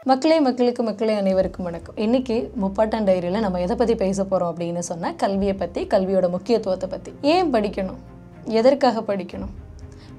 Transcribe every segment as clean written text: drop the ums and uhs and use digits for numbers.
மக்களே அனைவருக்கும் வணக்கம். இன்னைக்கு முப்பாட்டன் டைரியில் நம்ம எதை பற்றி பேச போகிறோம் அப்படின்னு சொன்னால் கல்வியை பற்றி, கல்வியோட முக்கியத்துவத்தை பற்றி. ஏன் படிக்கணும், எதற்காக படிக்கணும்?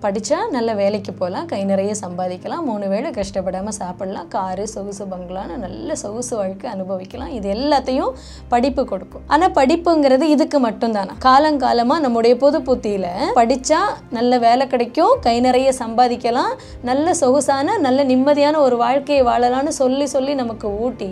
படித்தா நல்ல வேலைக்கு போகலாம், கை நிறைய சம்பாதிக்கலாம், 3 வேளை கஷ்டப்படாமல் சாப்பிடலாம், காரு சொகுசு பங்களான்னு நல்ல சொகுசு வாழ்க்கை அனுபவிக்கலாம். இது எல்லாத்தையும் படிப்பு கொடுக்கும். ஆனால் படிப்புங்கிறது இதுக்கு மட்டும்தானா? காலங்காலமாக நம்முடைய பொது புத்தியில் படித்தா நல்ல வேலை கிடைக்கும், கை நிறைய சம்பாதிக்கலாம், நல்ல சொகுசான நல்ல நிம்மதியான ஒரு வாழ்க்கையை வாழலான்னு சொல்லி நமக்கு ஊட்டி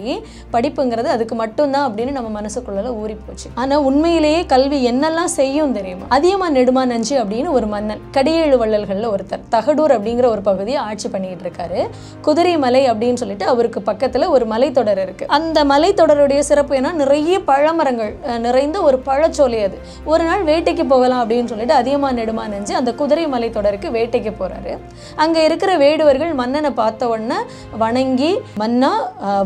படிப்புங்கிறது அதுக்கு மட்டும்தான் அப்படின்னு நம்ம மனசுக்குள்ள ஊறி போச்சு. ஆனால் உண்மையிலேயே கல்வி என்னெல்லாம் செய்யும் தெரியுமா? அதியமான் நெடுமானஞ்சு அப்படின்னு ஒரு மன்னன், கடியேழு ஒருத்தர் தகடூர் அப்படிங்கிற ஒரு பகுதியை ஆட்சி பண்ணிட்டு இருக்காரு. குதிரை மலை அப்படின்னு சொல்லிட்டு அவருக்கு பக்கத்துல ஒரு மலைத்தொடர் இருக்கு. அந்த மலைத்தொடருடைய சிறப்பு ஏன்னா நிறைய பழமரங்கள் நிறைந்த ஒரு பழச்சோலை. அது ஒரு நாள் வேட்டைக்கு போகலாம் அப்படின்னு சொல்லிட்டு அதியமான் நெடுமானஞ்சு அந்த குதிரை மலைத்தொடருக்கு வேட்டைக்கு போறாரு. அங்க இருக்கிற வேடுவர்கள் மன்னனை பார்த்த உடனே வணங்கி, மன்னா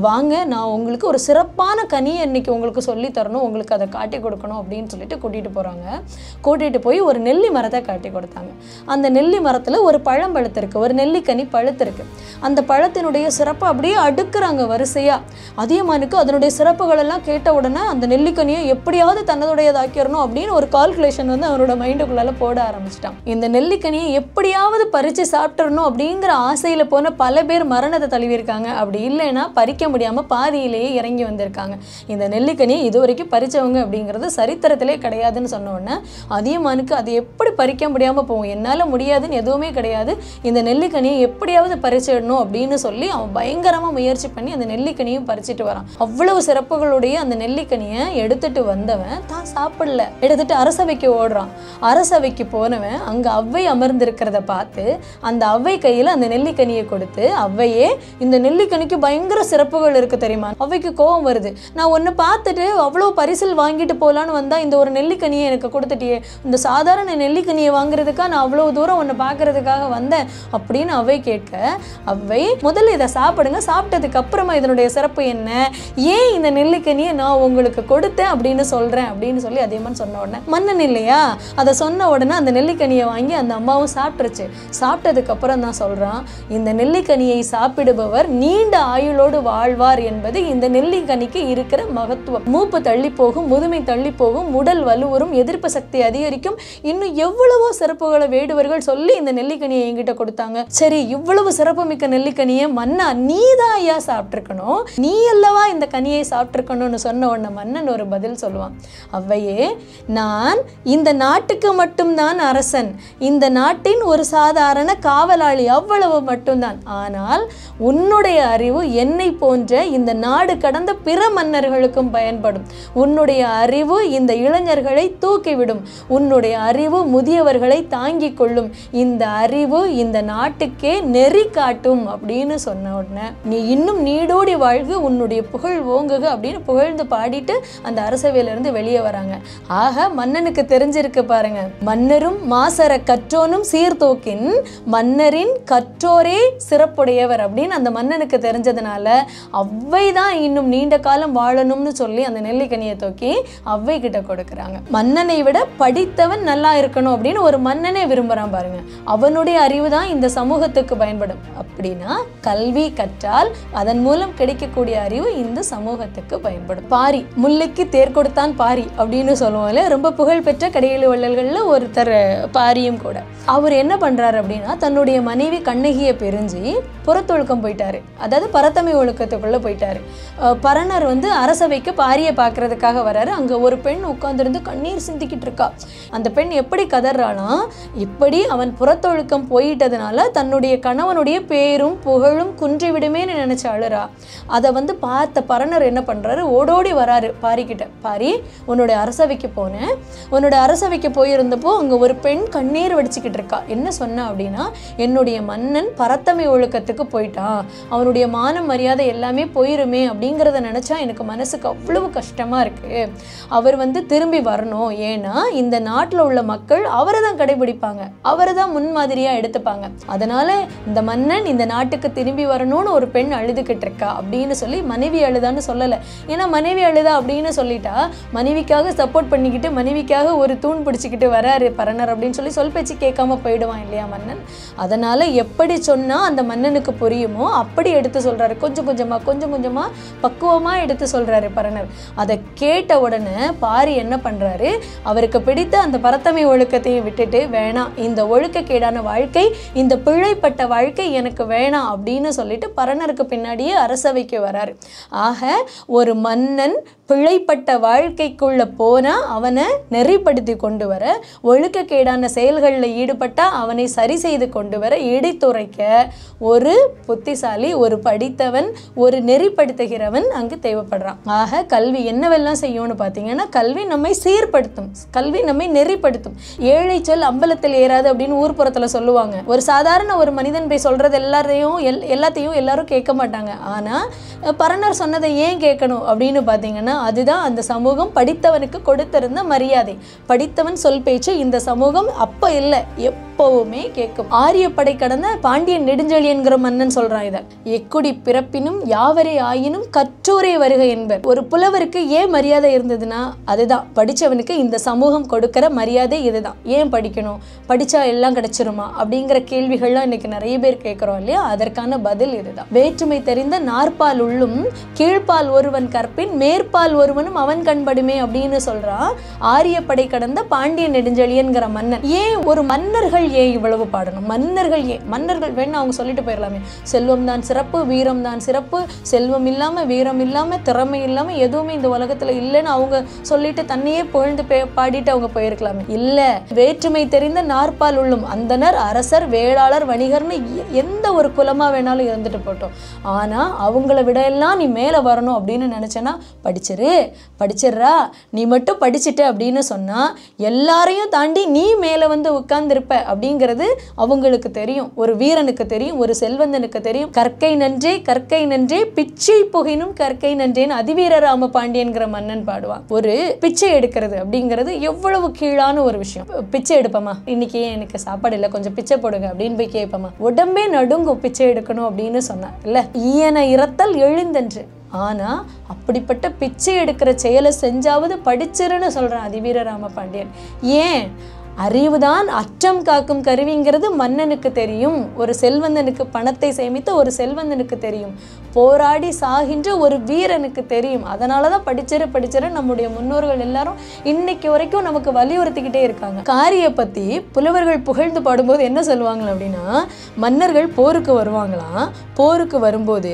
வாங்க, நான் உங்களுக்கு ஒரு சிறப்பான கனியை இன்னைக்கு உங்களுக்கு சொல்லி தரணும், உங்களுக்கு அதை காட்டி கொடுக்கணும் அப்படின்னு சொல்லிட்டு கூட்டிட்டு போறாங்க. கூட்டிட்டு போய் ஒரு நெல்லி மரத்தை காட்டி கொடுத்தாங்க. அந்த நெல்லி மரத்துல ஒரு பழம் பழுத்திருக்கு, ஒரு நெல்லிக்கனி பழுத்திருக்கு. அந்த பழத்தினுடைய சிறப்பு அப்படியே அடுக்குறாங்க வரிசையா. அதியமானுக்கு அதனுடைய சிறப்புகள் எல்லாம் கேட்ட உடனே அந்த நெல்லிக்கனியை எப்படியாவது தன்னதுடையதாக்கிடணும் அப்படின்னு ஒரு கால்குலேஷன் வந்து அவனோட மைண்டுக்குள்ளால போட ஆரம்பிச்சிட்டான். இந்த நெல்லிக்கனியை எப்படியாவது பறிச்சு சாப்பிட்டுறணும் அப்படிங்கிற ஆசையில போன பல பேர் மரணத்தை தழுவிருக்காங்க. அப்படி இல்லைன்னா பறிக்க முடியாம பாதியிலேயே இறங்கி வந்திருக்காங்க. இந்த நெல்லிக்கனியை இதுவரைக்கும் பறிச்சவங்க அப்படிங்கிறது சரித்திரத்திலே கிடையாதுன்னு சொன்ன உடனே அதியமானுக்கு அது எப்படி பறிக்க முடியாம போகும், என்னால முடியாதுன்னு எதுவுமே கிடையாது, இந்த நெல்லிக்கனியை எப்படியாவது பறிச்சிடணும் அப்படின்னு சொல்லி அவன் பயங்கரமா முயற்சி பண்ணி அந்த நெல்லிக்கனியும் பறிச்சிட்டு வரான். அவ்வளவு சிறப்புகளுடைய அந்த நெல்லிக்கனியை எடுத்துட்டு வந்தவன் தான் சாப்பிடல, எடுத்துட்டு அரசவைக்கு ஓடுறான். அரசவைக்கு போனவன் அங்க அவ்வை அமர்ந்திருக்கிறத பார்த்து அந்த அவ்வை கையில அந்த நெல்லிக்கனியை கொடுத்து, அவ்வையே இந்த நெல்லிக்கனிக்கு பயங்கர சிறப்புகள் இருக்கு தெரியுமா? அவ்வைக்கு கோபம் வருது. நான் ஒன்னு பார்த்துட்டு அவ்வளவு பரிசில் வாங்கிட்டு போலான்னு வந்தா இந்த ஒரு நெல்லிக்கனியை எனக்கு கொடுத்துட்டியே, இந்த சாதாரண நெல்லிக்கனியை வாங்குறதுக்கா நான் அவ்வளவு தூரம் உன்னை பார்க்கறதுக்காக வந்தேன் அப்படின்னு அவ்வை கேட்க, அவ்வை முதல்ல இதை சாப்பிடுங்க, சாப்பிட்டதுக்கு அப்புறமா இதனுடைய சிறப்பு என்ன, ஏன் இந்த நெல்லிக்கனியை நான் உங்களுக்கு கொடுத்தேன் அப்படின்னு சொல்றேன் அப்படின்னு சொல்லி அதியமான் சொன்ன உடனே, மன்னன் இல்லையா, அதை சொன்ன உடனே அந்த நெல்லிக்கனியை வாங்கி அந்த அம்மாவும் சாப்பிட்டுருச்சு. சாப்பிட்டதுக்கு அப்புறம் தான் சொல்றான், இந்த நெல்லிக்கனியை சாப்பிடுபவர் நீண்ட ஆயுளோடு வாழ்வார் என்பது இந்த நெல்லிக்கனிக்கு இருக்கிற மகத்துவம். மூப்பு தள்ளி போகும், முதுமை தள்ளி போகும், உடல் வலுவரும், எதிர்ப்பு சக்தி அதிகரிக்கும், இன்னும் எவ்வளவோ சிறப்புகளை வேடுவர்கள் சொல்லி இந்த நெல்லிக்கனியை என்கிட்ட கொடுத்தாங்க. சரி, இவ்வளவு சிறப்பு மிக்க நெல்லிக்கனியை மன்னா நீதான் ஐயா சாப்பிட்டுருக்கணும், நீ அல்லவா இந்த கனியை சாப்பிட்டுருக்கணும்னு சொன்ன உடனே மன்னன் ஒரு பதில் சொல்லுவான், அவ்வையே, நான் இந்த நாட்டுக்கு மட்டும்தான் அரசன், இந்த நாட்டின் ஒரு சாதாரண காவலாளி, அவ்வளவு மட்டும்தான். ஆனால் உன்னுடைய அறிவு என்னை போன்ற இந்த நாடு கடந்த பிற மன்னர்களுக்கும் பயன்படும். உன்னுடைய அறிவு இந்த இளைஞர்களை தூக்கிவிடும், உன்னுடைய அறிவு முதியவர்களை தாங்கிக் கொள்ளும், இந்த அறிவு இந்த நாட்டுக்கே நெறி காட்டும் அப்படின்னு சொன்ன உடனே, நீ இன்னும் நீடோடி வாழ்க, உன்னுடைய புகழ் ஓங்குக அப்படின்னு புகழ்ந்து பாடிட்டு அந்த அரசவையிலிருந்து வெளியே வராங்க. ஆக மன்னனுக்கு தெரிஞ்சிருக்கு பாருங்க, மன்னரும் மாசர கற்றோனும் சீர்தூக்கின் மன்னரின் கற்றோரே சிறப்புடையவர் அப்படின்னு அந்த மன்னனுக்கு தெரிஞ்சதுனால அவ்வை தான் இன்னும் நீண்ட காலம் வாழணும்னு சொல்லி அந்த நெல்லிக்கனியை தூக்கி அவ்வை கிட்ட கொடுக்குறாங்க. மன்னனை விட படித்தவன் நல்லா இருக்கணும் அப்படின்னு ஒரு மன்னனே விரும்புறான் பாருங்க. அவனுடைய அறிவு தான் இந்த சமூகத்துக்கு பயன்படும். அப்படின்னா கல்வி கற்றால் அதன் மூலம் கிடைக்கக்கூடிய அறிவு இந்த சமூகத்துக்கு பயன்படும். பாரி, முல்லைக்கு தேர் கொடுத்தான் பாரி அப்படின்னு சொல்லுவாங்க. ரொம்ப புகழ்பெற்ற கடியேழு வள்ளல்கள்ல ஒருத்தர் பாரியும் கூட. அவர் என்ன பண்றாரு அப்படின்னா, தன்னுடைய மனைவி கண்ணகியை பிரிஞ்சு புறத்தொழுக்கம் போயிட்டாரு, அதாவது பரத்தமை ஒழுக்கத்துக்குள்ள போயிட்டாரு. பரணர் வந்து அரசவைக்கு பாரியை பார்க்கறதுக்காக வர்றாரு. அங்க ஒரு பெண் உட்கார்ந்துருந்து கண்ணீர் சிந்திக்கிட்டு இருக்கா. அந்த பெண் எப்படி கதறாலாம், இப்படி அவன் புறத்தொழுக்கம் போயிட்டதுனால தன்னுடைய கணவனுடைய பேரும் புகழும் குன்றிவிடுமேன்னு நினைச்ச அழுறா. அதை வந்து பார்த்த பரணர் என்ன பண்றாரு, ஓடோடி வராரு பாரிக்கிட்ட. பாரி, உன்னோட அரசவைக்கு போனேன், உன்னோட அரசவைக்கு போயிருந்தப்போ அங்க ஒரு பெண் கண்ணீர் வடிச்சுக்கிட்டு இருக்கா. என்ன சொன்னா அப்படின்னா, என்னுடைய மன்னன் பரத்தமை ஒழுக்கத்துக்கு போயிட்டான், அவனுடைய மானம் மரியாதை எல்லாமே போயிருமே அப்படிங்கிறத நினைச்சா எனக்கு மனசுக்கு அவ்வளவு கஷ்டமா இருக்கு. அவர் வந்து திரும்பி வரணும், ஏன்னா இந்த நாட்டில் உள்ள மக்கள் அவரை தான் கடைபிடிப்பாங்க, அவரை தான் முன்மாதிரியா எடுத்துப்பாங்க. அதனால இந்த மன்னன் இந்த நாட்டுக்கு திரும்பி வரணும்னு ஒரு பெண் அழுதுகிட்டு இருக்கா அப்படின்னு சொல்லி மனைவி அழுதான்னு சொல்லலை. ஏன்னா மனைவி அழுதா அப்படின்னு சொல்லிட்டா மனைவிக்காக சப்போர்ட் பண்ணிக்கிட்டு மனைவிக்காக ஒரு தூண் பிடிச்சிக்கிட்டு வராரு பரணர் அப்படின்னு சொல்லி சொல் பேச்சு கேட்காம போயிடுவான் இல்லையா மன்னன். அதனால எப்படி சொன்னா அந்த மன்னனுக்கு புரியுமோ அப்படி எடுத்து சொல்றாரு. கொஞ்சம் கொஞ்சமா பக்குவமா எடுத்து சொல்றாரு பரணர். அதை கேட்ட உடனே பாரி என்ன பண்றாரு, அவருக்கு பிடித்த அந்த பரத்தமை ஒழுக்கத்தையும் விட்டுட்டு வேணாம், இந்த ஒழுக்கக்கேடான வாழ்க்கை, இந்த பிழைப்பட்ட வாழ்க்கை எனக்கு வேணாம் அப்படின்னு சொல்லிட்டு பரணருக்கு பின்னாடியே அரசவைக்கு வராரு. ஆக ஒரு மன்னன் பிழைப்பட்ட வாழ்க்கைக்குள்ள போனா அவனை நெறிப்படுத்தி கொண்டு வர, ஒழுக்கக்கேடான செயல்களில் ஈடுபட்டா அவனை சரி செய்து கொண்டு வர, இடித்துரைக்க ஒரு புத்திசாலி, ஒரு படித்தவன், ஒரு நெறிப்படுத்துகிறவன் அங்கு தேவைப்படுறான். ஆக கல்வி என்னவெல்லாம் செய்யும்னு பார்த்தீங்கன்னா, கல்வி நம்மை சீர்படுத்தும், கல்வி நம்மை நெறிப்படுத்தும். ஏழை சொல் அம்பலத்தில் ஏறாது அப்படின்னு ஊர்ப்புறத்தில் சொல்லுவாங்க. ஒரு சாதாரண ஒரு மனிதன் போய் சொல்றது எல்லாத்தையும் எல்லாரும் கேட்க மாட்டாங்க. ஆனா பரணர் சொன்னதை ஏன் கேட்கணும் அப்படின்னு பார்த்தீங்கன்னா, அதுதான் அந்த சமூகம் படித்தவனுக்கு கொடுத்திருந்த மரியாதை. படித்தவன் சொல் பேச்சு இந்த சமூகம் அப்ப இல்லை எப்பவுமே கேட்கும். ஆரியப்படை கடந்த பாண்டியன் நெடுஞ்செழியன்கிற மன்னன் சொல்றான் இதை. எக்குடி பிறப்பினும் யாவரே ஆயினும் கற்றோரே வருக என்பர். ஒரு புலவருக்கு ஏன் மரியாதை இருந்ததுன்னா அதுதான் படிச்சவனுக்கு இந்த சமூகம் கொடுக்கிற மரியாதை இதுதான். ஏன் படிக்கணும், படிச்சா எல்லாம் கிடைச்சிருமா அப்படிங்கிற கேள்விகள்லாம் இன்னைக்கு நிறைய பேர் கேட்கிறோம் இல்லையா, அதற்கான பதில் இதுதான். வேற்றுமை தெரிந்த நாற்பால் உள்ளும் கீழ்ப்பால் ஒருவன் கற்பின் மேற்பால் ஒருவனும் அவன் கண்படுமே அப்படின்னு சொல்றான் ஆரியப்படை கடந்த பாண்டியன் நெடுஞ்செழியன்கிற மன்னன். ஏன் ஒரு மன்னர்கள் ஏன் இவ்வளவு பாடணும், மன்னர்கள் ஏன், மன்னர்கள் வேணா அவங்க சொல்லிட்டு போயிடலாமே, செல்வம் தான் சிறப்பு, வீரம் தான் சிறப்பு, செல்வம் இல்லாம வீரம் இல்லாம திறமை இல்லாம எதுவுமே இந்த உலகத்துல இல்லைன்னு அவங்க சொல்லிட்டு தன்னையே புகழ்ந்து பாடிட்டு அவங்க போயிருக்கலாமே. இல்ல, வேற்றுமை தெரிந்த நாற்பால் உள்ளும் அந்தனர், அரசர், வேளாளர், வணிகர்னு எந்த ஒரு குலமா வேணாலும் இருந்துட்டு போட்டோம், ஆனா அவங்கள விட எல்லாம் நீ மேல வரணும் அப்படின்னு நினைச்சேன்னா படிச்சிடுறா, நீ மட்டும் படிச்சுட்ட அப்படின்னு சொன்னா எல்லாரையும் தாண்டி நீ மேல வந்து உட்கார்ந்திருப்ப அப்படிங்கிறது அவங்களுக்கு தெரியும். ஒரு வீரனுக்கு தெரியும், ஒரு செல்வந்தனுக்கு தெரியும். கற்கை நன்றே பிச்சை புகினும் கற்கை நன்றேன்னு அதிவீரராம பாண்டியன்கிற மன்னன் பாடுவான். ஒரு பிச்சை எடுக்கிறது அப்படிங்கிறது எவ்வளவு கீழான ஒரு விஷயம். பிச்சை எடுப்பமா, இன்னைக்கு எனக்கு சாப்பாடு இல்லை கொஞ்சம் பிச்சை போடுங்க அப்படின்னு போய் கேட்பமா, உடம்பே நடுங்கும் பிச்சை எடுக்கணும் அப்படின்னு சொன்னா இல்ல. ஈயன இரத்தல் எழுந்தன்று. ஆனா அப்படிப்பட்ட பிச்சை எடுக்கிற செயலை செஞ்சாவது படிச்சிருன்னு சொல்றான் அதிவீரராம பாண்டியன். ஏன்? அறிவுதான் அச்சம் காக்கும் கருவிங்கிறது மன்னனுக்கு தெரியும். ஒரு செல்வந்தனுக்கு, பணத்தை சேமித்த ஒரு செல்வந்தனுக்கு தெரியும். போராடி சாகின்ற ஒரு வீரனுக்கு தெரியும். அதனாலதான் படிச்சிரு நம்முடைய முன்னோர்கள் எல்லாரும் இன்னைக்கு வரைக்கும் நமக்கு வலியுறுத்திக்கிட்டே இருக்காங்க. காரியை பத்தி புலவர்கள் புகழ்ந்து பாடும்போது என்ன சொல்லுவாங்க அப்படின்னா, மன்னர்கள் போருக்கு வருவாங்களாம். போருக்கு வரும்போது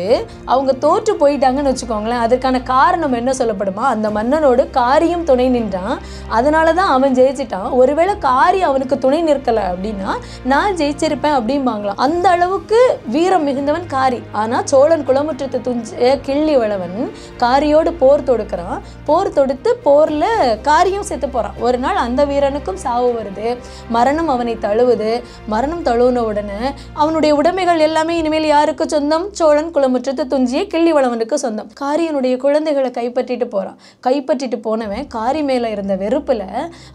அவங்க தோற்று போயிட்டாங்கன்னு வச்சுக்கோங்களேன், அதற்கான காரணம் என்ன சொல்லப்படுமா, அந்த மன்னனோடு காரியம் துணை நின்றான், அதனாலதான் அவன் ஜெயிச்சிட்டான். ஒருவேளை காரி அவனுக்கு துணை நிற்கல அப்படின்னா நான் ஜெயிச்சிருப்பேன் அப்படிம்பாங்களாம். அந்த அளவுக்கு வீரம் மிகுந்தவன் காரி. ஆனா சோழன் குளமுற்றத்து துஞ்சிய கிள்ளி வளவன் காரியோடு போர் தொடுக்கிறான். போர் தொடுத்து போர்ல காரியும் செத்து போறான். ஒரு நாள் அந்த வீரனுக்கும் சாவு வருது. மரணம் அவனை தழுவுது. மரணம் தழுவுன உடனே அவனுடைய உடைமைகள் எல்லாமே இனிமேல் யாருக்கு சொந்தம்? சோழன் குளமுற்றத்து துஞ்சிய கிள்ளி வளவனுக்கு சொந்தம். காரியனுடைய குழந்தைகளை கைப்பற்றிட்டு போறான். கைப்பற்றிட்டு போனவன் காரி மேல இருந்த வெறுப்புல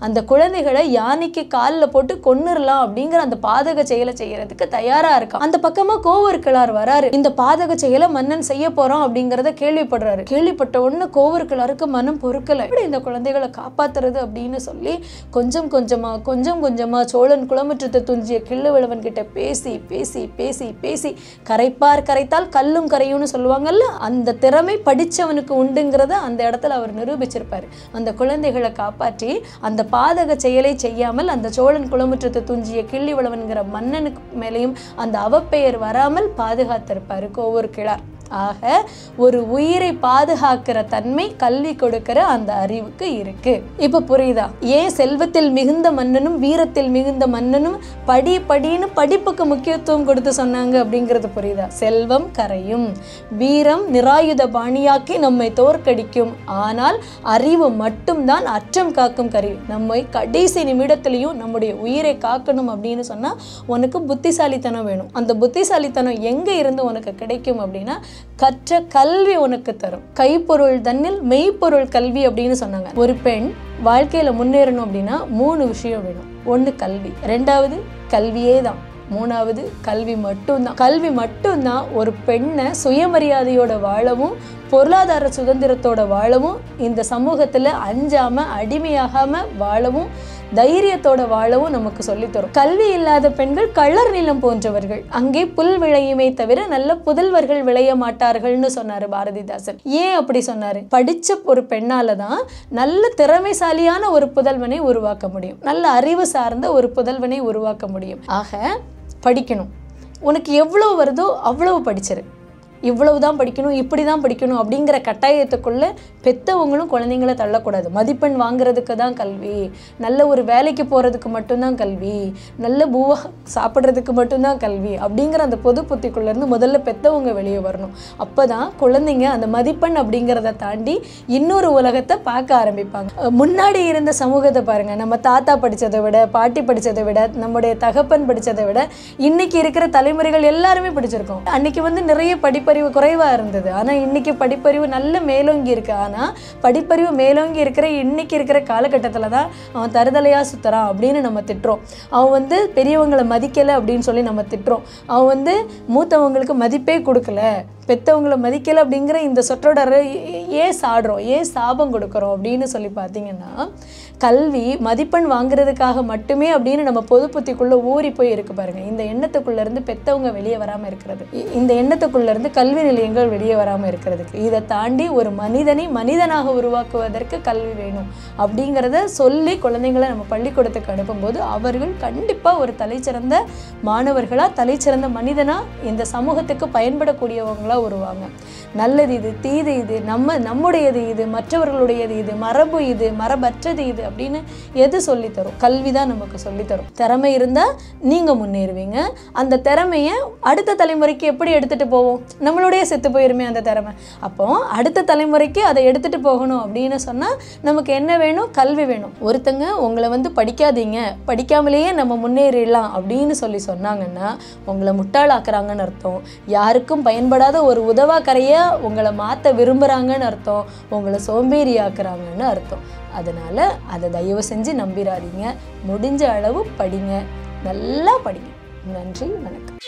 அந்த குழந்தைகளை யானைக்கு காலில் போட்டு கொன்னுறலாம் அப்படிங்கிற அந்த பாதக செயலை செய்யறதுக்கு தயாரா இருக்கான். அந்த பக்கமா கோவூர்கிழார் வராரு. இந்த பாதக செயலை மன்னன் செய்ய போறோம் அப்படிங்கறத கேள்விப்படுறாரு. கேள்விப்பட்ட உடனே கோவூர்கிழாருக்கு மனம் பொறுக்கல. எப்படி இந்த குழந்தைகளை காப்பாத்துறது அப்படின்னு சொல்லி கொஞ்சம் கொஞ்சமா சோழன் குளமுற்றத்தை துஞ்சிய கிள்ளுவளவன் கிட்ட பேசி பேசி பேசி பேசி கரைத்தால் கல்லும் கரையும்னு சொல்லுவாங்கல்ல, அந்த திறமை படிச்சவனுக்கு உண்டுங்கிறத அந்த இடத்துல அவர் நிரூபிச்சிருப்பாரு. அந்த குழந்தைகளை காப்பாற்றி அந்த பாதக செயலை செய்யாமல் அந்த சோழன் குளமுற்றத்தை துஞ்சிய கிள்ளி வளவன்கிற மன்னனுக்கு மேலேயும் அந்த அவப்பெயர் வராமல் பாதுகாத்திருப்பாரு கோவூர்கிழார். ஆக ஒரு உயிரை பாதுகாக்கிற தன்மை கல்வி கொடுக்கிற அந்த அறிவுக்கு இருக்கு. இப்ப புரியுதா ஏன் செல்வத்தில் மிகுந்த மன்னனும் வீரத்தில் மிகுந்த மன்னனும் படின்னு படிப்புக்கு முக்கியத்துவம் கொடுத்து சொன்னாங்க அப்படிங்கிறது புரியுதா? செல்வம் கரையும், வீரம் நிராயுத பாணியாக்கி நம்மை தோற்கடிக்கும், ஆனால் அறிவு மட்டும்தான் அச்சம் காக்கும் கருவி. நம்மை கடைசி நிமிடத்திலையும் நம்முடைய உயிரை காக்கணும் அப்படின்னு சொன்னா உனக்கு புத்திசாலித்தனம் வேணும். அந்த புத்திசாலித்தனம் எங்க இருந்து உனக்கு கிடைக்கும் அப்படின்னா கற்ற கல்வி உனக்கு தரும். கைப்பொருள் தன்னில் மெய்ப்பொருள் கல்வி அப்படின்னு சொன்னாங்க. ஒரு பெண் வாழ்க்கையில் முன்னேறணும் அப்படின்னா 3 விஷயம் வேணும். 1 கல்வி, 2வது கல்வியே தான், 3வது கல்வி மட்டும்தான். கல்வி மட்டும்தான் ஒரு பெண்ணை சுயமரியாதையோட வாழவும் பொருளாதார சுதந்திரத்தோட வாழவும் இந்த சமூகத்தில் அஞ்சாமல் அடிமையாகாமல் வாழவும் தைரியத்தோட வாழவும் நமக்கு சொல்லித்தரும். கல்வி இல்லாத பெண்கள் கள்ளர் நிலம் போன்றவர்கள், அங்கே புல் விளையுமே தவிர நல்ல புதல்வர்கள் விளைய மாட்டார்கள்னு சொன்னாரு பாரதிதாசன். ஏன் அப்படி சொன்னாரு? படிச்ச ஒரு பெண்ணால தான் நல்ல திறமைசாலியான ஒரு புதல்வனை உருவாக்க முடியும், நல்ல அறிவு சார்ந்த ஒரு புதல்வனை உருவாக்க முடியும். ஆக படிக்கணும். உனக்கு எவ்வளோ வருதோ அவ்வளவு படிச்சிரு. இவ்வளவு தான் படிக்கணும், இப்படி தான் படிக்கணும் அப்படிங்கிற கட்டாயத்துக்குள்ளே பெற்றவங்களும் குழந்தைங்கள தள்ளக்கூடாது. மதிப்பெண் வாங்குறதுக்கு தான் கல்வி, நல்ல ஒரு வேலைக்கு போகிறதுக்கு மட்டும்தான் கல்வி, நல்ல பூவா சாப்பிட்றதுக்கு மட்டும்தான் கல்வி அப்படிங்கிற அந்த பொது புத்திக்குள்ளேருந்து முதல்ல பெற்றவங்க வெளியே வரணும். அப்போ தான் குழந்தைங்க அந்த மதிப்பெண் அப்படிங்கிறத தாண்டி இன்னொரு உலகத்தை பார்க்க ஆரம்பிப்பாங்க. முன்னாடி இருந்த சமூகத்தை பாருங்கள், நம்ம தாத்தா படித்ததை விட, பாட்டி படித்ததை விட, நம்முடைய தகப்பன் படித்ததை விட இன்னைக்கு இருக்கிற தலைமுறைகள் எல்லாருமே படிச்சிருக்கோம். அன்னைக்கு நிறைய படிப்பறிவு குறைவாக இருந்தது, ஆனால் இன்னைக்கு படிப்பறிவு நல்ல மேலோங்கி இருக்கு. ஆனால் படிப்பறிவு மேலோங்கி இருக்கிற இன்னைக்கு இருக்கிற காலகட்டத்தில் தான் அவன் தருதலையாக சுற்றுறான் அப்படின்னு நம்ம திட்டுறோம். அவன் பெரியவங்களை மதிக்கலை அப்படின்னு சொல்லி நம்ம திட்டுறோம். அவன் மூத்தவங்களுக்கு மதிப்பே கொடுக்கல, பெற்றவங்களை மதிக்கலை அப்படிங்கிற இந்த சொற்றொடரை ஏன் சாடுறோம், ஏன் சாபம் கொடுக்குறோம் அப்படின்னு சொல்லி பார்த்தீங்கன்னா, கல்வி மதிப்பெண் வாங்குறதுக்காக மட்டுமே அப்படின்னு நம்ம பொது புத்திக்குள்ளே ஊறி போய் இருக்கு பாருங்கள். இந்த எண்ணத்துக்குள்ளேருந்து பெற்றவங்க வெளியே வராமல் இருக்கிறது, இந்த எண்ணத்துக்குள்ளேருந்து கல்வி நிலையங்கள் வெளியே வராமல் இருக்கிறதுக்கு, இதை தாண்டி ஒரு மனிதனை மனிதனாக உருவாக்குவதற்கு கல்வி வேணும் அப்படிங்கிறத சொல்லி குழந்தைங்களை நம்ம பள்ளிக்கூடத்துக்கு அனுப்பும்போது அவர்கள் கண்டிப்பாக ஒரு தலைச்சிறந்த மாணவர்களாக, தலைச்சிறந்த மனிதனாக இந்த சமூகத்துக்கு பயன்படக்கூடியவங்களாக வருவாங்க. நல்லது இது, தீது இது, நம்முடையது இது, மற்றவர்களுடையது இது, மரபு இது, மரபற்றது இது அப்படின்னு எது சொல்லித்தரும்? கல்வி தான் நமக்கு சொல்லித்தரும். திறமை இருந்தால் நீங்கள் முன்னேறுவீங்க. அந்த திறமையை அடுத்த தலைமுறைக்கு எப்படி எடுத்துகிட்டு போவோம்? நம்மளுடைய செத்து போயிருமே அந்த திறமை. அப்போ அடுத்த தலைமுறைக்கு அதை எடுத்துகிட்டு போகணும் அப்படின்னு சொன்னால் நமக்கு என்ன வேணும்? கல்வி வேணும். ஒருத்தங்க உங்களை படிக்காதீங்க, படிக்காமலேயே நம்ம முன்னேறிடலாம் அப்படின்னு சொல்லி சொன்னாங்கன்னா உங்களை முட்டாளாக்குறாங்கன்னு அர்த்தம். யாருக்கும் பயன்படாத ஒரு உதவாக்கரையை உங்களை மாற்ற விரும்புகிறாங்கன்னு அர்த்தம். உங்களை சோம்பேறி ஆக்குறாங்கன்னு அர்த்தம். அதனால் அதை தயவு செஞ்சு நம்பிடாதீங்க. முடிஞ்ச அளவு படிங்க, நல்லா படிங்க. நன்றி, வணக்கம்.